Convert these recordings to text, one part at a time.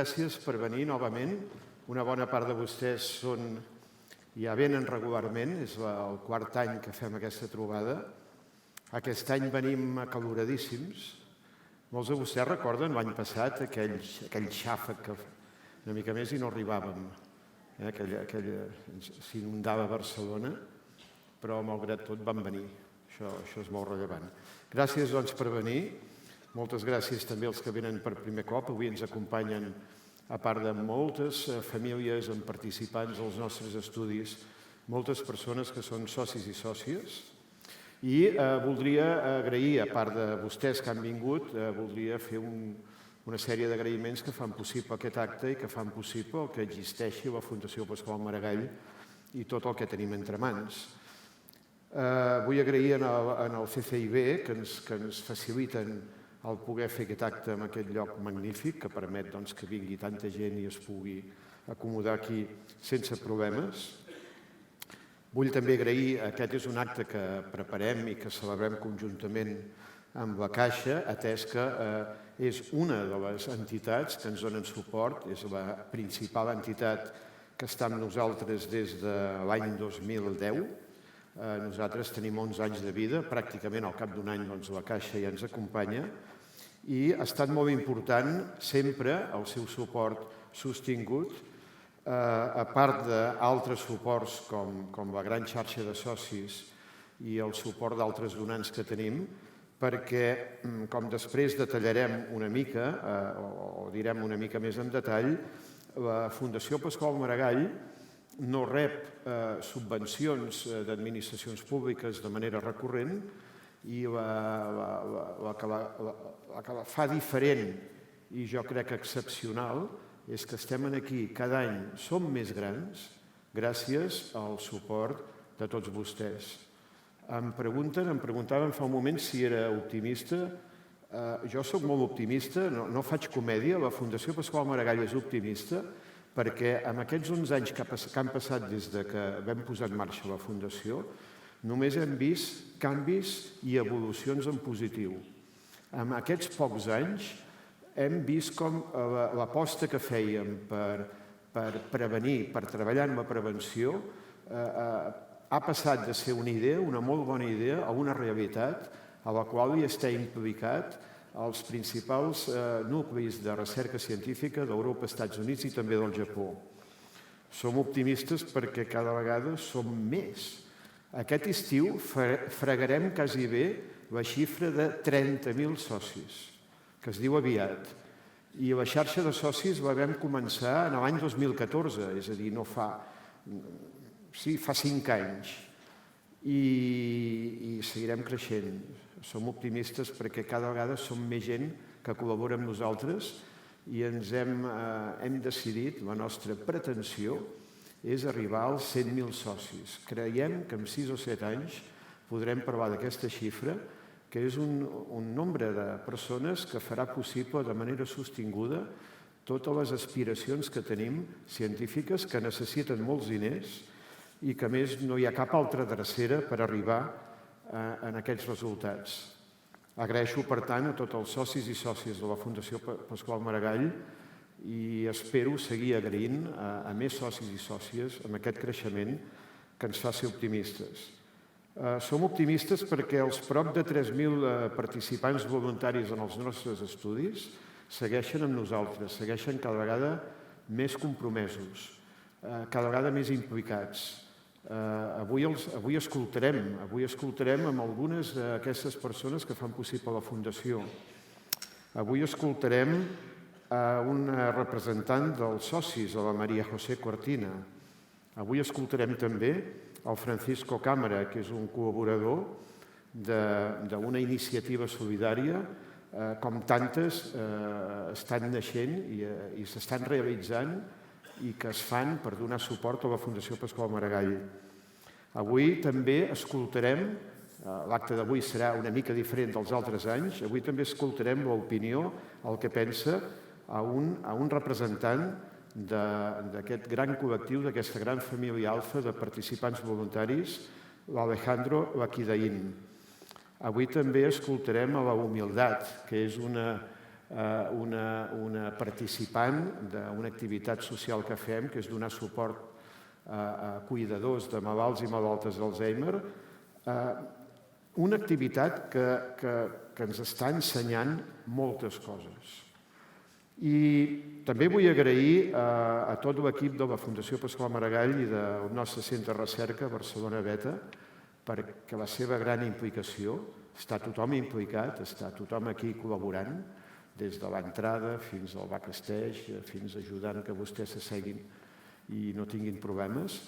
gràcies per venir novament. Una bona part de vostès ja venen regularment, és el quart any que fem aquesta trobada. Aquest any venim acaloradíssims. Molts de vostès recorden l'any passat aquell xàfec que una mica més i no arribàvem. S'inundava Barcelona, però malgrat tot van venir. Això és molt rellevant. Gràcies, doncs, per venir. Moltes gràcies també als que venen per primer cop. Avui ens acompanyen, a part de moltes famílies amb participants als nostres estudis, moltes persones que són socis i sòcies. I voldria agrair, a part de vostès que han vingut, voldria fer una sèrie d'agraïments que fan possible aquest acte i que fan possible que existeixi la Fundació Pasqual Maragall i tot el que tenim entre mans. Vull agrair al CCIB que ens faciliten el poder fer aquest acte en aquest lloc magnífic que permet que vingui tanta gent i es pugui acomodar aquí sense problemes. Vull també agrair, aquest és un acte que preparem i que celebrem conjuntament amb la Caixa, atès que és una de les entitats que ens donen suport, és la principal entitat que està amb nosaltres des de l'any 2010. Nosaltres tenim 11 anys de vida, pràcticament al cap d'un any la Caixa ja ens acompanya i ha estat molt important sempre el seu suport sostingut, a part d'altres suports com la gran xarxa de socis i el suport d'altres donants que tenim, perquè, com després detallarem una mica, o direm una mica més en detall, la Fundació Pasqual Maragall no rep subvencions d'administracions públiques de manera recurrent i la que la fa diferent i jo crec excepcional és que estem aquí cada any, som més grans gràcies al suport de tots vostès. Em preguntaven fa un moment si era optimista. Jo soc molt optimista, no faig comèdia, la Fundació Pasqual Maragall és optimista perquè en aquests 11 anys que han passat des que vam posar en marxa la Fundació només hem vist canvis i evolucions en positiu. En aquests pocs anys hem vist com l'aposta que fèiem per prevenir, per treballar en la prevenció, ha passat de ser una idea, una molt bona idea, a una realitat a la qual hi està implicat els principals nuclis de recerca científica d'Europa, Estats Units i també del Japó. Som optimistes perquè cada vegada som més. Aquest estiu fregarem quasi bé la xifra de 30.000 socis, que es diu aviat. I la xarxa de socis la vam començar en l'any 2014, és a dir, no fa... Sí, fa 5 anys. I seguirem creixent. Som optimistes perquè cada vegada som més gent que col·labora amb nosaltres i ens hem decidit, la nostra pretensió és arribar als 100.000 socis. Creiem que en 6 o 7 anys podrem parlar d'aquesta xifra, que és un nombre de persones que farà possible de manera sostinguda totes les aspiracions que tenim científiques que necessiten molts diners i que a més no hi ha cap altra drecera per arribar a aquests resultats. Agraeixo, per tant, a tots els socis i sòcies de la Fundació Pasqual Maragall i espero seguir agraint a més socis i sòcies amb aquest creixement que ens fa ser optimistes. Som optimistes perquè els prop de 3.000 participants voluntaris en els nostres estudis segueixen amb nosaltres, segueixen cada vegada més compromesos, cada vegada més implicats. Avui escoltarem amb algunes d'aquestes persones que fan possible la Fundació. Avui escoltarem una representant dels socis, la Maria José Cortina. Avui escoltarem també el Francisco Cámara, que és un col·laborador d'una iniciativa solidària, com tantes estan naixent i s'estan realitzant i que es fan per donar suport a la Fundació Pasqual Maragall. Avui també escoltarem, l'acte d'avui serà una mica diferent dels altres anys, avui també escoltarem l'opinió, el que pensa a un representant d'aquest gran col·lectiu, d'aquesta gran família alfa de participants voluntaris, l'Alejandro Laquidaín. Avui també escoltarem a la Humildat, que és una una participant d'una activitat social que fem, que és donar suport a cuidadors de malalts i malaltes d'Alzheimer, una activitat que ens està ensenyant moltes coses. I també vull agrair a tot l'equip de la Fundació Pasqual Maragall i del nostre centre de recerca Barcelona Beta perquè la seva gran implicació, està tothom implicat, està tothom aquí col·laborant, des de l'entrada fins al backstage, fins ajudant que vostès s'asseguin i no tinguin problemes.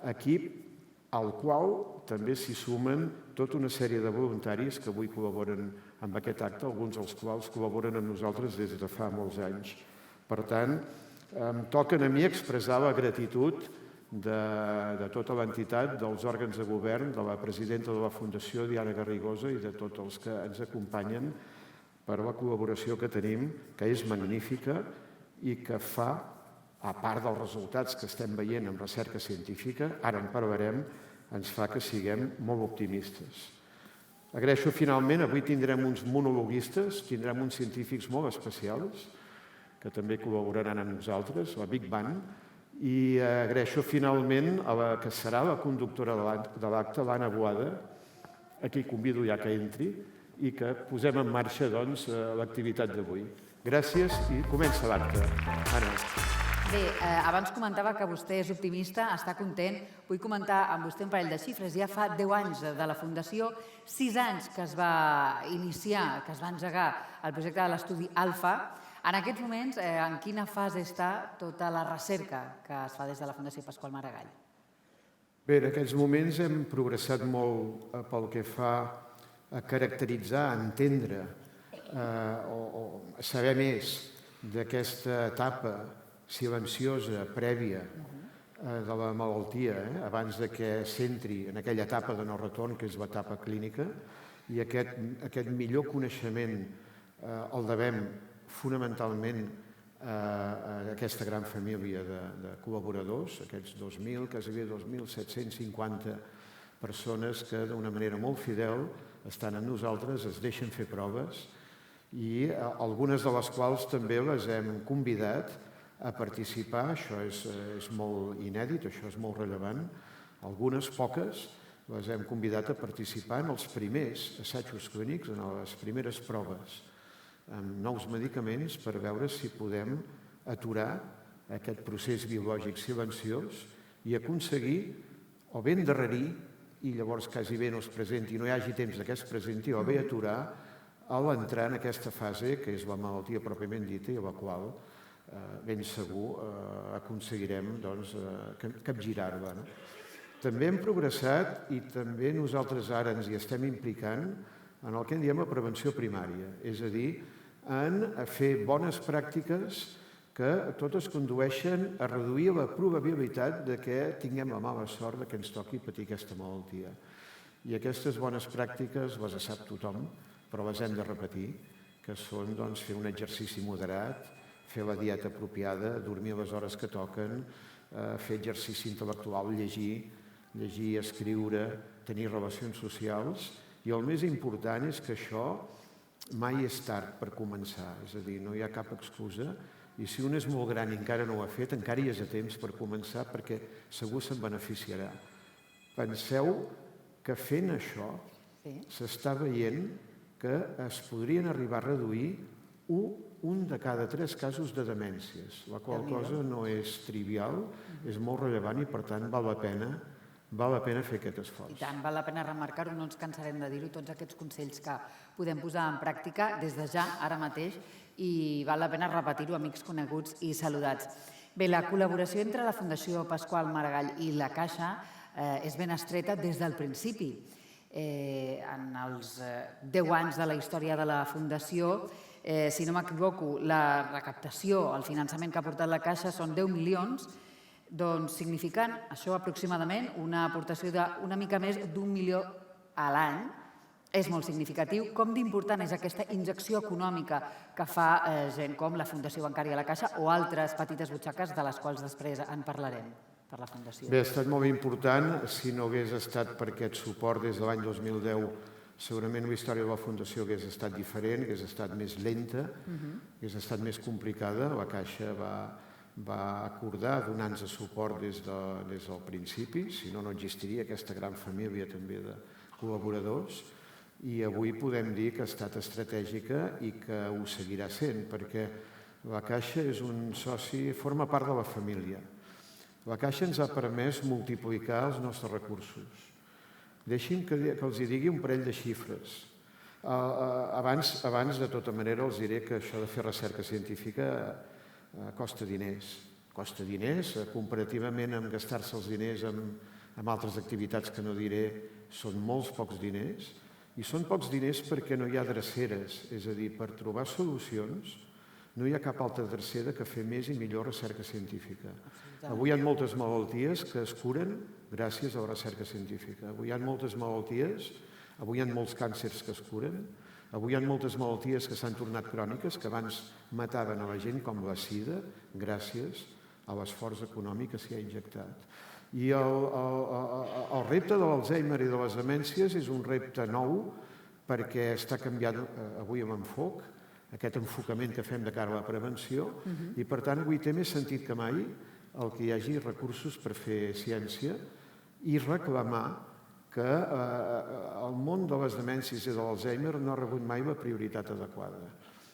Equip al qual també s'hi sumen tota una sèrie de voluntaris que avui col·laboren amb aquest acte, alguns dels quals col·laboren amb nosaltres des de fa molts anys. Per tant, em toca a mi expressar la gratitud de tota l'entitat, dels òrgans de govern, de la presidenta de la Fundació, Diana Garrigosa, i de tots els que ens acompanyen per la col·laboració que tenim, que és magnífica i que fa, a part dels resultats que estem veient en recerca científica, ara en parlarem, ens fa que siguem molt optimistes. Agraeixo finalment, avui tindrem uns monologuistes, tindrem uns científics molt especials, que també col·laboraran amb nosaltres, la Big Bang, i agraeixo finalment a la que serà la conductora de l'acte, l'Anna Boada, a qui convido ja que entri, i que posem en marxa l'activitat d'avui. Gràcies i comença l'acte. Anna. Bé, abans comentava que vostè és optimista, està content. Vull comentar amb vostè un parell de xifres. Ja fa 10 anys de la Fundació, 6 anys que es va iniciar, que es va engegar el projecte de l'estudi ALFA. En aquests moments, en quina fase està tota la recerca que es fa des de la Fundació Pasqual Maragall? Bé, en aquests moments hem progressat molt pel que fa a caracteritzar, a entendre o a saber més d'aquesta etapa silenciosa, prèvia de la malaltia, abans que s'entri en aquella etapa de no retorn, que és l'etapa clínica, i aquest millor coneixement el devem fonamentalment a aquesta gran família de col·laboradors, aquests 2.000, quasi 2.750 persones que d'una manera molt fidel estan amb nosaltres, es deixen fer proves i algunes de les quals també les hem convidat a participar. Això és molt inèdit, això és molt rellevant. Algunes, poques, les hem convidat a participar en els primers assajos clínics, en les primeres proves amb nous medicaments per veure si podem aturar aquest procés biològic silenciós i aconseguir o bé endarrerir i llavors quasi bé no es presenti, no hi hagi temps que es presenti, o bé aturar a l'entrar en aquesta fase que és la malaltia pròpiament dita i a la qual ben segur aconseguirem capgirar-la. També hem progressat i també nosaltres ara ens hi estem implicant en el que en diem la prevenció primària, és a dir, en fer bones pràctiques que totes condueixen a reduir la probabilitat de que tinguem la mala sort que ens toqui patir aquesta malaltia. I aquestes bones pràctiques les sap tothom, però les hem de repetir, que són fer un exercici moderat, fer la dieta apropiada, dormir a les hores que toquen, fer exercici intel·lectual, llegir, escriure, tenir relacions socials. I el més important és que això mai és tard per començar, és a dir, no hi ha cap excusa i si un és molt gran i encara no ho ha fet, encara hi és a temps per començar perquè segur se'n beneficiarà. Penseu que fent això s'està veient que es podrien arribar a reduir un de cada 3 casos de demències, la qual cosa no és trivial, és molt rellevant i per tant val la pena fer aquest esforç. I tant, val la pena remarcar-ho, no ens cansarem de dir-ho, tots aquests consells que podem posar en pràctica des de ja, ara mateix, i val la pena repetir-ho, amics coneguts i saludats. Bé, la col·laboració entre la Fundació Pasqual Maragall i la Caixa és ben estreta des del principi. En els 10 anys de la història de la Fundació, si no m'equivoco, la recaptació, el finançament que ha portat la Caixa són 10 milions, doncs significant això aproximadament una aportació d'una mica més d'1 milió a l'any. És molt significatiu. Com d'important és aquesta injecció econòmica que fa gent com la Fundació Bancària La Caixa o altres petites butxaques de les quals després en parlarem per la Fundació? Bé, ha estat molt important. Si no hagués estat per aquest suport des de l'any 2010 segurament la història de la Fundació hagués estat diferent, hagués estat més lenta, hagués estat més complicada. La Caixa va acordar donar-nos suport des del principi, si no, no existiria aquesta gran família també de col·laboradors, i avui podem dir que ha estat estratègica i que ho seguirà sent, perquè la Caixa és un soci, forma part de la família. La Caixa ens ha permès multiplicar els nostres recursos. Deixin que els digui un parell de xifres. Abans, de tota manera, els diré que això de fer recerca científica costa diners. Costa diners, comparativament amb gastar-se els diners en altres activitats que no diré, són molts pocs diners, i són pocs diners perquè no hi ha dreceres, és a dir, per trobar solucions no hi ha cap altra drecera que fer més i millor recerca científica. Avui hi ha moltes malalties que es curen gràcies a la recerca científica. Avui hi ha moltes malalties, avui hi ha molts càncers que es curen, avui hi ha moltes malalties que s'han tornat cròniques, que abans mataven a la gent, com la sida, gràcies a l'esforç econòmic que s'hi ha injectat. I el repte de l'Alzheimer i de les demències és un repte nou perquè està canviant avui l'enfoc, aquest enfocament que fem de cara a la prevenció, i per tant avui té més sentit que mai el que hi hagi recursos per fer ciència i reclamar que el món de les demències i de l'Alzheimer no ha rebut mai la prioritat adequada.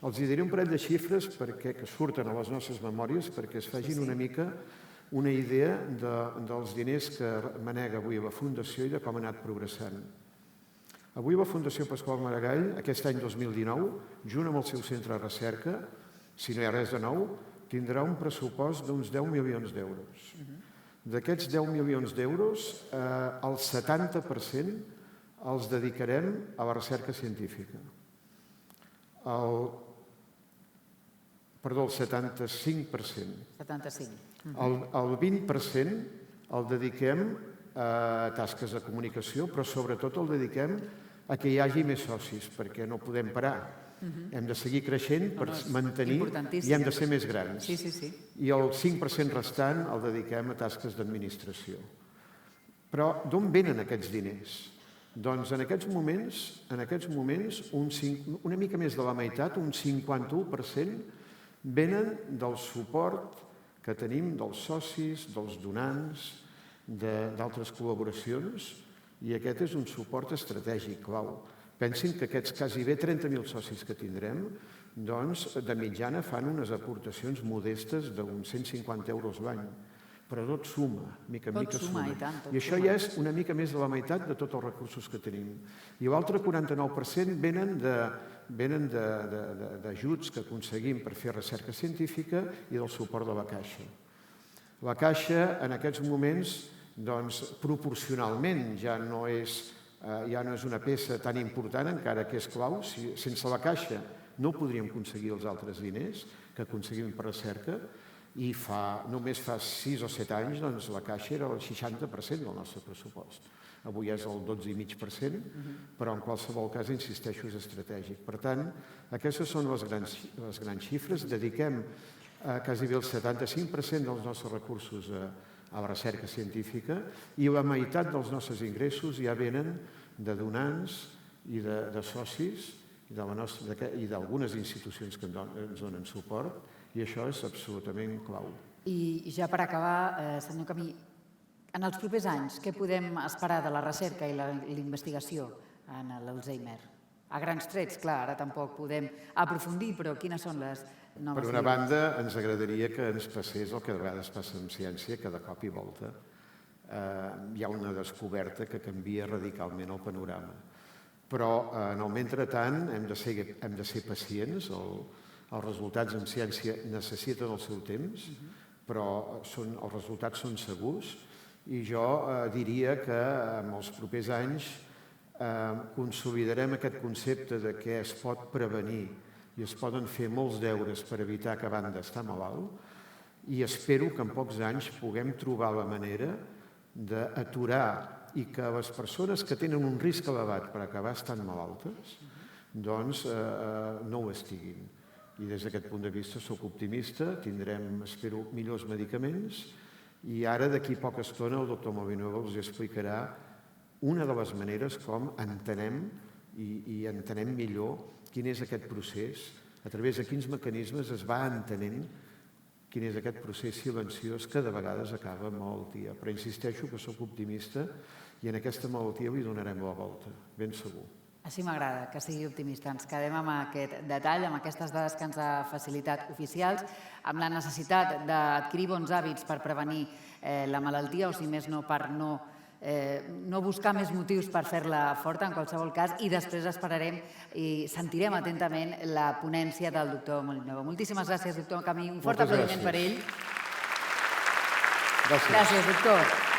Els diré un parell de xifres que surten a les nostres memòries perquè es facin una mica una idea dels diners que manega avui la Fundació i de com ha anat progressant. Avui la Fundació Pasqual Maragall, aquest any 2019, junt amb el seu centre de recerca, si no hi ha res de nou, tindrà un pressupost d'uns 10 milions d'euros. D'aquests 10 milions d'euros, el 70% els dedicarem a la recerca científica. Perdó, el 75%. 75. El 20% el dediquem a tasques de comunicació, però sobretot el dediquem a que hi hagi més socis, perquè no podem parar. Hem de seguir creixent per mantenir i hem de ser més grans. I el 5% restant el dediquem a tasques d'administració. Però d'on venen aquests diners? Doncs en aquests moments, una mica més de la meitat, un 51%, venen del suport que tenim dels socis, dels donants, d'altres col·laboracions, i aquest és un suport estratègic clau. Pensin que aquests gairebé 30.000 socis que tindrem, doncs, de mitjana fan unes aportacions modestes d'uns 150 euros l'any. Però tot suma, mica en mica suma. I això ja és una mica més de la meitat de tots els recursos que tenim. I l'altre 49% venen d'ajuts que aconseguim per fer recerca científica i del suport de la Caixa. La Caixa, en aquests moments, doncs, proporcionalment ja no és una peça tan important, encara que és clau. Sense la Caixa no podríem aconseguir els altres diners que aconseguim per recerca, i només fa 6 o 7 anys doncs, la Caixa era el 60% del nostre pressupost. Avui és el 12,5%, però en qualsevol cas, insisteixo, és estratègic. Per tant, aquestes són les grans xifres. Dediquem quasi el 75% dels nostres recursos a la recerca científica i la meitat dels nostres ingressos ja venen de donants i de socis i d'algunes institucions que ens donen suport, i això és absolutament clau. I ja per acabar, senyor Camí, en els propers anys, què podem esperar de la recerca i la investigació en l'Alzheimer? A grans trets, clar, ara tampoc podem aprofundir, però quines són les noves... Per una banda, ens agradaria que ens passés el que a vegades passa en ciència, que de cop i volta hi ha una descoberta que canvia radicalment el panorama. Però en el mentrestant hem de ser pacients, els resultats en ciència necessiten el seu temps, però els resultats són segurs, i jo diria que en els propers anys consolidarem aquest concepte de que es pot prevenir i es poden fer molts deures per evitar acabar d'estar malalt, i espero que en pocs anys puguem trobar la manera d'aturar i que les persones que tenen un risc elevat per acabar estant malaltes doncs no ho estiguin. I des d'aquest punt de vista soc optimista, tindrem, espero, millors medicaments, i ara d'aquí poca estona el doctor Movinueva els explicarà una de les maneres com entenem i entenem millor quin és aquest procés, a través de quins mecanismes es va entenent quin és aquest procés silenciós que de vegades acaba amb malaltia. Però insisteixo que sóc optimista i en aquesta malaltia li donarem la volta, ben segur. Així m'agrada, que sigui optimista. Ens quedem amb aquest detall, amb aquestes dades que ens ha facilitat oficials, amb la necessitat d'adquirir bons hàbits per prevenir la malaltia, o si més no, per no buscar més motius per fer-la forta, en qualsevol cas, i després esperarem i sentirem atentament la ponència del doctor Molinuevo. Moltíssimes gràcies, doctor Camí. Un fort aplaudiment per ell. Gràcies. Gràcies, doctor.